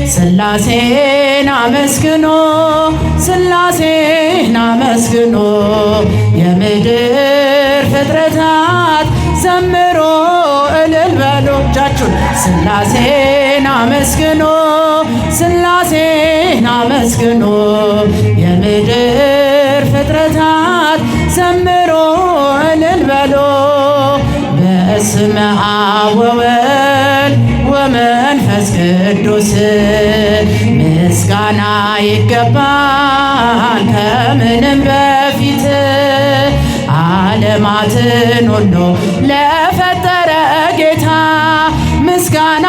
ሥላሴን አመስግኖ ሥላሴን አመስግኖ የምድር ፍጥረታት ዘምሮ እልል በሉ እጃችሁን ሥላሴን አመስግኖ ሥላሴን አመስግኖ የምድር ፍጥረታት ዘምሮ እልል በሉ በስመ አብ ወወልድ ወመንፈስ ቅዱስ ምስጋና ይገባል ከምንም በፊት ዓለማትን ሁሉ ለፈጠረ ጌታ ምስጋና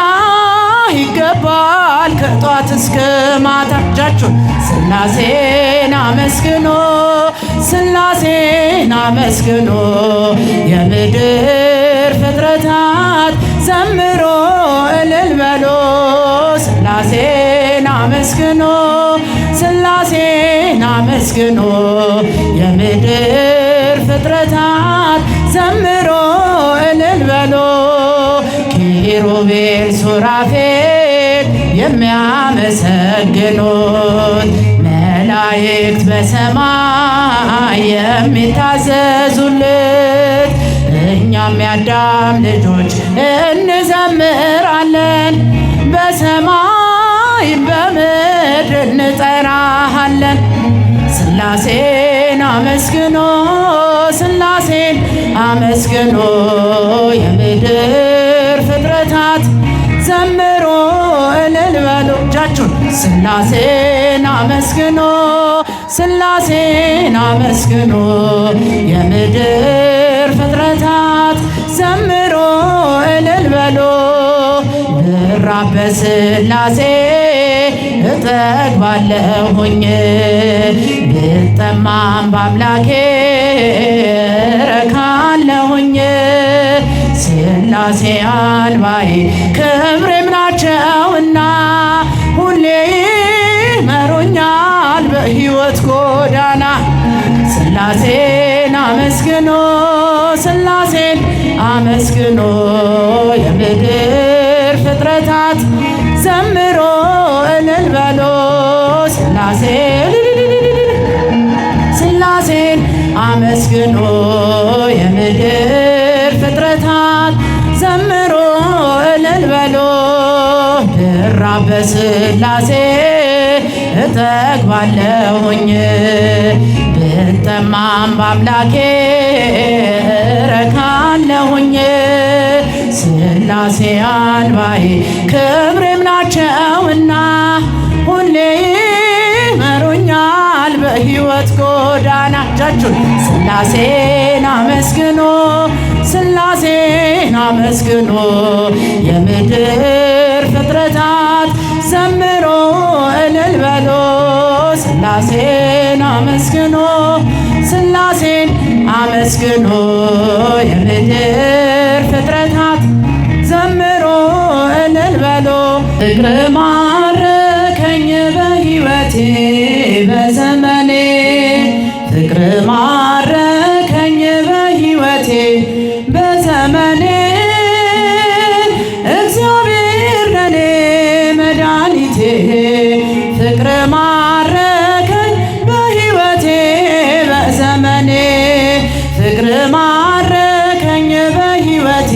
ይገባል ከጧት እስከ ማታ እጃችሁን ሥላሴን አመስግኖ ሥላሴን አመስግኖ የምድር ፍጥረታት ዘምሮ እልል በሉ ሥላሴን አመስግኖ ሥላሴን አመስግኖ የምድር ፍጥረታት ዘምሮ እልል በሉ ኪሩቤል ሱራፌል የሚያመሰግኑት መላእክት በሰማይ የሚታዘዙለት እኛም የአዳም ልጆች እንዘምራለን በሰማይ በምድር እንጠራሃለን ሥላሴን አመስግኖ ሥላሴን አመስግኖ የምድር ፍጥረታት ዘምሮ እልል በሉ እጃችሁን ሥላሴን አመስግኖ ሥላሴን አመስግኖ የምድር ፍጥረታት ዘምሮ እልል በሉ ብራብ በሥላሴ እጠግባለሁኝ ብጠማም በአምላኬ እረካለሁኝ ሥላሴ አንባዬ ክብሬም ናቸውና ሁሌ ይመሩኛል በሕይወት ጎዳና ሥላሴን አመስግኖ ሥላሴን አመስግኖ የምድር ፍጥረታት ዘምሮ እልል በሉ ሥላሴን አመስግኖ የምድር ፍጥረታት ዘምሮ እልል በሉ ብራብ በሥላሴ እጠግባለሁኝ ብጠማም በአምላኬ እረካለሁኝ ሥላሴ አንባዬ ክብሬም ናቸውና ሁሌ ይመሩኛል በሕይወት ጎዳና እጃችሁን ሥላሴን አመስግኖ ሥላሴን አመስግኖ የምድር ፍጥረታት ዘምሮ እልል በሉ ሥላሴን አመስግኖ ሥላሴን አመስግኖ የምድር ፍጥረታት ዘምሮ እልል በሉ ፍቅር ማረከኝ በሕይወቴ በዘመኔ ፍቅር ማረከኝ በሕይወቴ በዘመኔ እግዚአብሔር ለኔ መድኃኒቴ ፍቅር ማረከኝ በሕይወቴ በዘመኔ ፍቅር ማረከኝ በሕይወቴ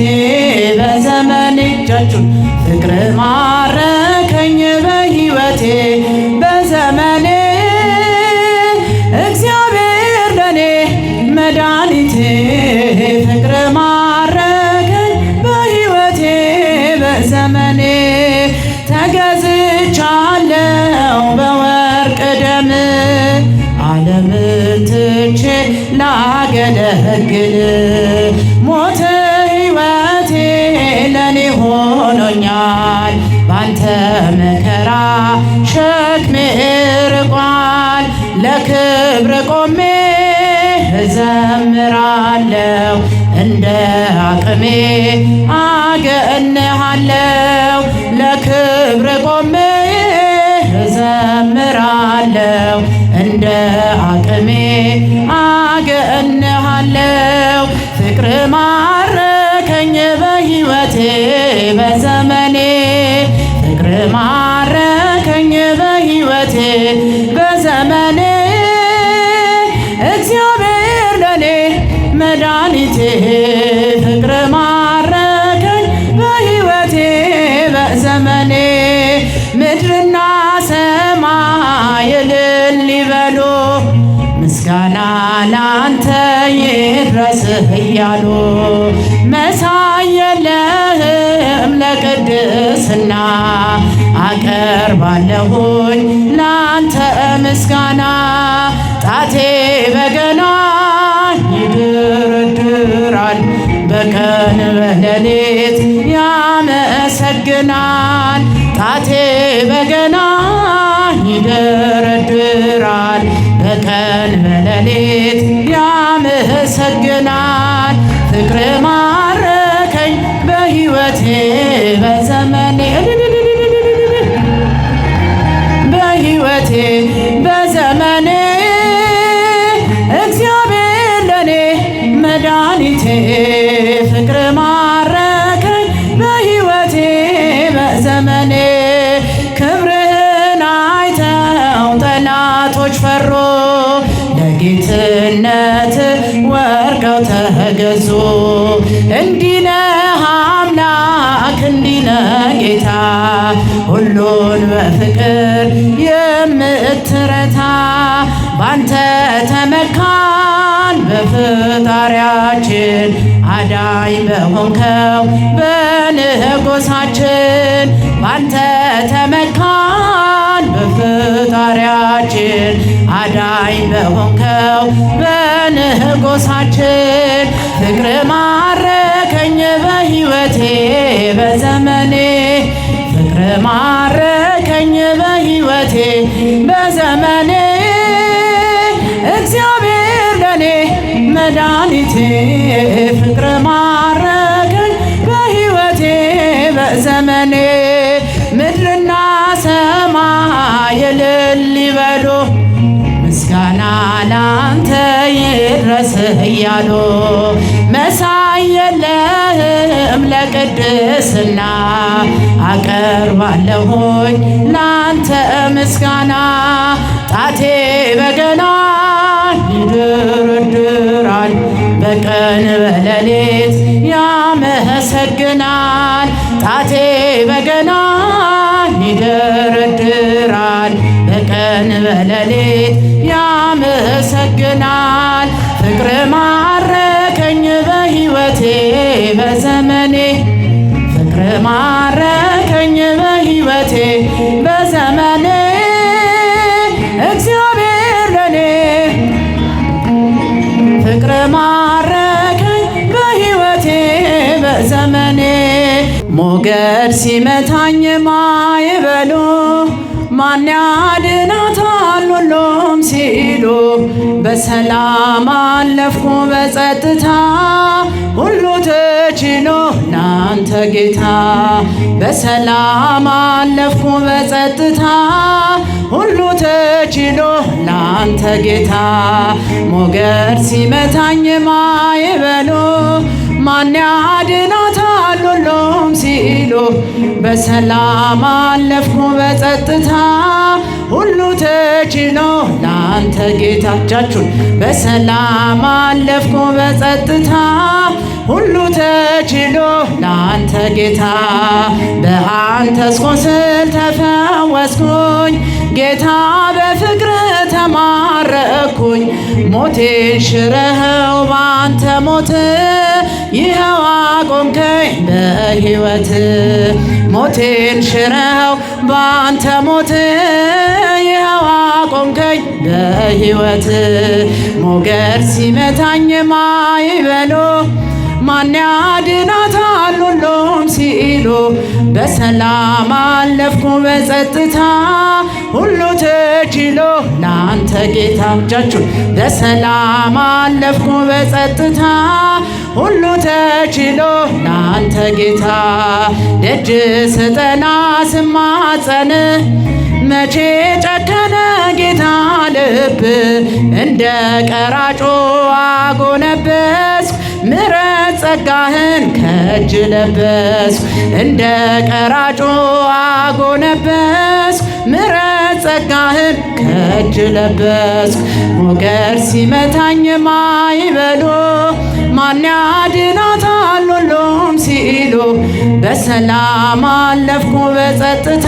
በዘመኔ እጃችሁን ፍቅር ማረከኝ በሕይወቴ በዘመኔ እግዚአብሔር ለኔ መድኃኒቴ ፍቅር ማረከኝ በሕይወቴ በዘመኔ ተገዝቻለሁ በወርቅ ደም ዓለምን ትቼ ላገለግል ሞት ሕይወቴ ለኔ ሆኖኛል ባንተ መከራ ሸክሜ ርቋል ለክብር ቆሜ እዘምራለሁ እንደ አቅሜ አገንሃለሁ ለክብር ቆሜ እዘምራለሁ እንደ አቅሜ አገንሃለሁ ፍቅር ማረከኝ በሕይወቴ በዘመኔ ፍቅር ማረከኝ ፍቅር ማረከኝ በሕይወቴ በዘመኔ ምድርና ሰማይ እልል ይበሉ ምስጋና ላንተ ይድረስህ እያሉ መሳይ የለህም ለቅድስና አቀርባለሁኝ ላንተ ምስጋና ጣቴ በገና ይደረድራል በቀን በሌሊት ያመሰግናል ጣቴ በገና ይደረድራል በቀን በሌሊት ያመሰግናል ፍቅር ማረከኝ በሕይወቴ በዘመኔ በሕይወቴ በዘመኔ እግዚአብሔር ለኔ መድኃኒቴ ፍቅር ማረከኝ በሕይወቴ በዘመኔ ክብርህን አይተው ጠላቶች ፈሩ ለጌትነት ወርቀው ተገዙ እንዲህ ነህ አምላክ እንዲህ ነህ ጌታ ሁሉን በፍቅር የምትረታ ባንተ ተመካን በፈጣሪያችን አዳኝ በሆንከው በንጉሣችን ባንተ ተመካን በፈጣሪያችን አዳኝ በሆንከው በንጉሣችን ፍቅር ማረከኝ በሕይወቴ በዘመኔ ፍቅር ማረከኝ በሕይወቴ በዘመኔ እግዚአብሔር ለኔ መድኃኒቴ ፍቅር ማረከኝ በሕይወቴ በዘመኔ ምድርና ሰማይ እልል ይበሉ ምስጋና ላንተ ይድረስህ እያሉ መሳይ የለህም ለቅድስና አቀርባለሁኝ ላንተ ምስጋና ጣቴ በገና ይደረድራል በቀን በሌሊት ያመሰግናል ጣቴ በገና ይደረድራል በቀን በሌሊት ያመሰግናል ፍቅር ማረከኝ በሕይወቴ በዘመኔ ፍቅር ማረከኝ በሕይወቴ በዘመኔ እግዚአብሔር ለኔ ፍቅር ማረከኝ በሕይወቴ በዘመኔ ሞገድ ሲመታኝ ማዕበሉ ማን ያድናታል ሁሉም ሲሉ በሰላም አለፍኩ በጸጥታ ሁሉ ተችሎ ላንተ ጌታ በሰላም አለፍኩ በጸጥታ ሁሉ ተችሎ ላንተ ጌታ ሞገድ ሲመታኝ ማዕበሉ ማን ያድናታል ሁሉም ሲሉ በሰላም አለፍኩ በጸጥታ ሁሉ ተችሎ ላንተ ጌታ እጃችሁን በሰላም አለፍኩ በጸጥታ ሁሉ ተችሎ ላንተ ጌታ በአንተስ ቁስል ተፈወስኩኝ ጌታ በፍቅር ተማረኩኝ ሞቴን ሽረኸው ባንተ ሞት ይኸው አቆምከኝ በሕይወት ሞቴን ሽረኸው ባንተ ሞት ይኸው አቆምከኝ በሕይወት ሞገድ ሲመታኝ ማዕበሉ ማን ያድናታል ሁሉም ሲሉ በሰላም አለፍኩ በጸጥታ ሁሉ ተችሎ ላንተ ጌታ እጃችሁን በሰላም አለፍኩ በጸጥታ ሁሉ ተችሎ ላንተ ጌታ ደጅ ስጠና ስማጸን መቼ ጨከነ ጌታ ልብ እንደ ቀራጮ አጎነበስኩ ምሕረት ጸጋህን ከእጅ ለበስኩ እንደ ቀራጮ አጎነበስኩ ምሕረት ጸጋህን ከእጅ ለበስኩ ሞገድ ሲመታኝ ማዕበሉ ማን ያድናታል ሁሉም ሲሉ በሰላም አለፍኩ በጸጥታ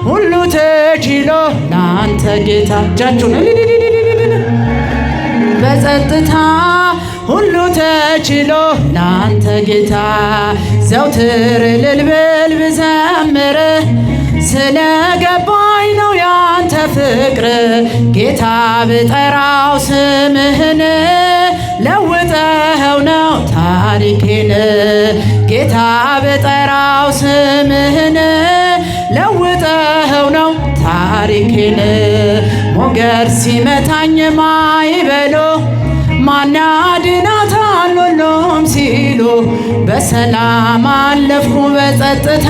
ሁሉ ተችሎ ላንተ ጌታ እጃችሁን በጸጥታ ሁሉ ተችሎ ላንተ ጌታ ዘውትር እልል ብል ብዘምር ስለገባኝ ነው ያንተ ፍቅር ጌታ ብጠራው ስምህን ለውጠኸው ነው ታሪኬን ጌታ ብጠራው ስምህን ለውጠኸው ነው ታሪኬን ሞገድ ሲመታኝ ማይበሎ ማን ያድናታል ሁሉም ሲሉ በሰላም አለፍኩ በጸጥታ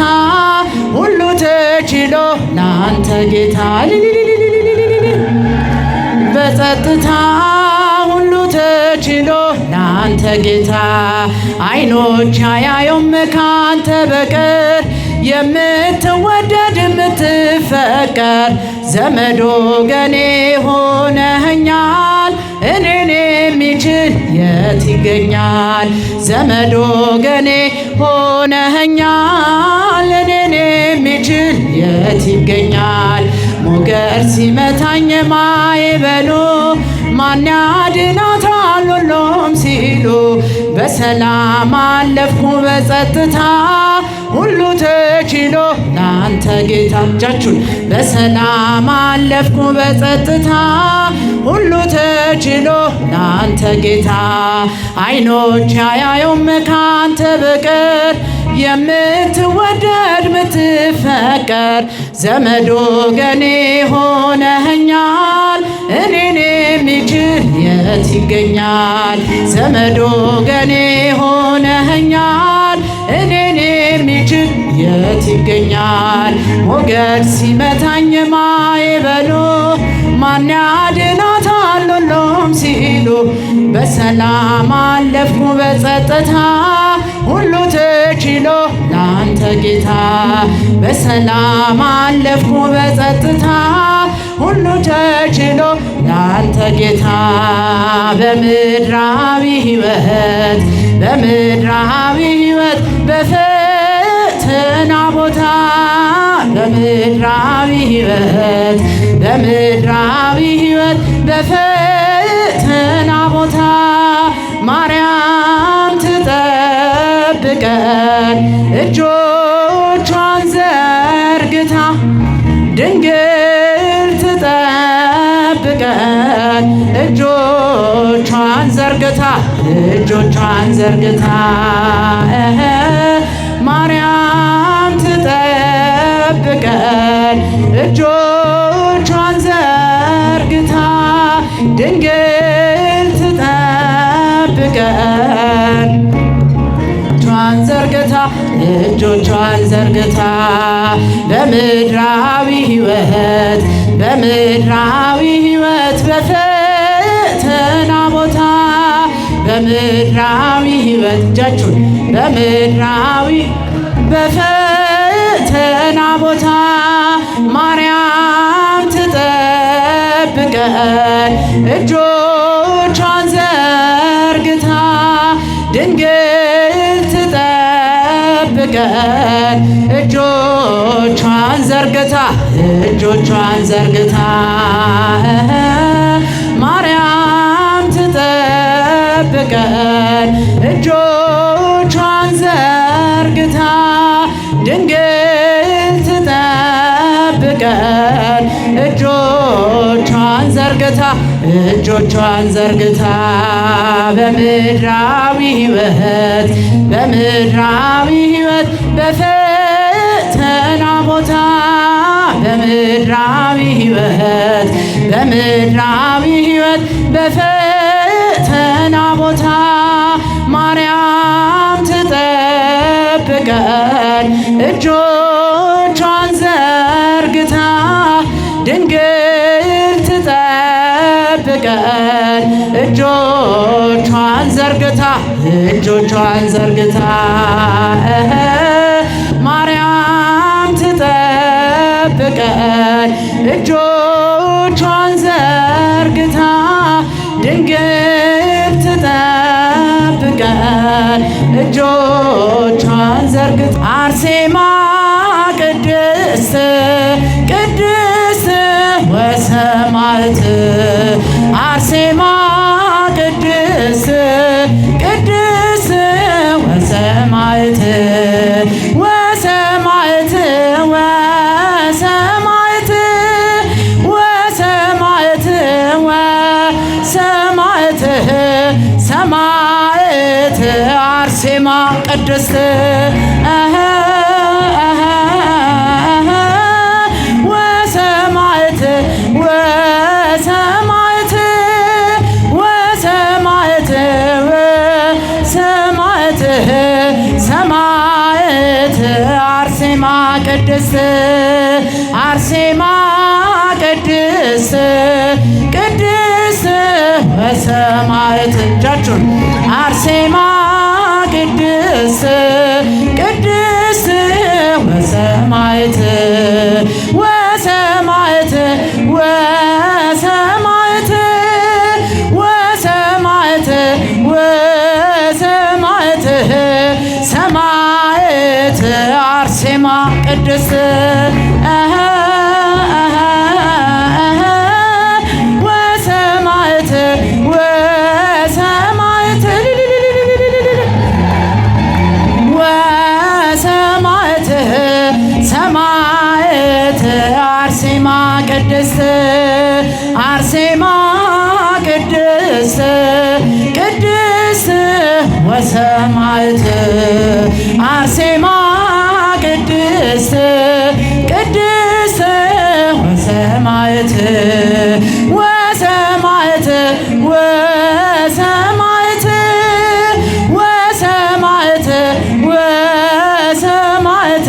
ሁሉ ተችሎ ላንተ ጌታ በጸጥታ ሁሉ ተችሎ ላንተ ጌታ አይኖች አያዩም ካንተ በቀር የምትወደድ የምትፈቀር ዘመድ ወገኔ ሆነኸኛል እኔን የሚችል የት ይገኛል ዘመድ ወገኔ ሆነኸኛል እኔን የሚችል የት ይገኛል ሞገድ ሲመታኝ ማይበሉ ማን ያድናታል ሁሉም ሲሉ በሰላም አለፍኩ በጸጥታ ሁሉ ተችሎ ላንተ ጌታ እጃችሁን በሰላም አለፍኩ በጸጥታ ሁሉ ተችሎ ላንተ ጌታ አይኖች አያዩም ካንተ በቀር የምትወደድ ምትፈቀር ዘመድ ወገኔ ሆነኸኛል እኔን የሚችል የት ይገኛል ዘመድ ወገኔ ሆነኸኛል እኔን የሚችል የት ይገኛል ሞገድ ሲመታኝ ማይበሉ ማን ያድናታል ሁሉም ሲሉ በሰላም አለፍኩ በጸጥታ ሁሉ ተችሎ ላንተ ጌታ በሰላም አለፍኩ በጸጥታ ሁሉ ተችሎ ላንተ ጌታ በምድራዊ ሕይወት በፈተና ቦታ በምድራዊ ሕይወት በፈተና ቦታ ማርያም ትጠብቀን እጆቿን ዘርግታ ድንግል ትጠብቀን እጆቿን ዘርግታ ማርያም ትጠብቀን እጆቿን ዘርግታ ድንግል ትጠብቀን እጆቿን ዘርግታ በምድራዊ ሕይወት በፈተና ቦታ በምድራዊ ሕይወት እጃችሁን በፈተና ቦታ ማርያም ትጠብቀን እጆቿን ዘርግታ ድንግል ትጠብቀን እጆቿን ዘርግታ ማርያም ትጠብቀን እጆቿን ዘርግታ ድንግል ትጠብቀን እጆቿን ዘርግታ በምድራዊ ሕይወት በፈተና ቦታ በምድራዊ ሕይወት በፈተና ቦታ ማርያም ትጠብቀን እጆቿን ዘርግታ ድንግል ትጠብቀን እጆቿን ዘርግታ ማርያም ትጠብቀን እጆቿን ዘርግታ ድንግል ትጠብቀን እጆቿን ዘርግታ አርሴማ ቅድስት ቅድስት ወሰማዕት አርሴማ ቅድስት ቅድስት ወሰማዕት ወሰማዕት ወሰማዕት ወሰማዕት ወሰማዕት ሰማዕት አርሴማ ቅድስት ወሰማዕት ወሰማዕት ወሰማዕት ወሰማዕት ሰማዕት አርሴማ ቅድስት አርሴማ ቅድስት ቅድስት ወሰማዕት እጃችሁን አርሴማ ቅድስት ቅድስት ወሰማዕት ወሰማዕት ወሰማዕት ወሰማዕት ወሰማዕት ሰማዕት አርሴማ ቅድስት ወሰማዕት ወሰማዕት ወሰማዕት ሰማዕት አርሴማ ቅድስት አርሴማ ቅድስት ቅድስት ወሰማዕት አርሴማ ቅድስት ቅድስት ወሰማዕት ወሰማዕት ወሰማዕት ወሰማዕት ወሰማዕት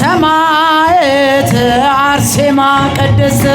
ሰማዕት አርሴማ ቅድስት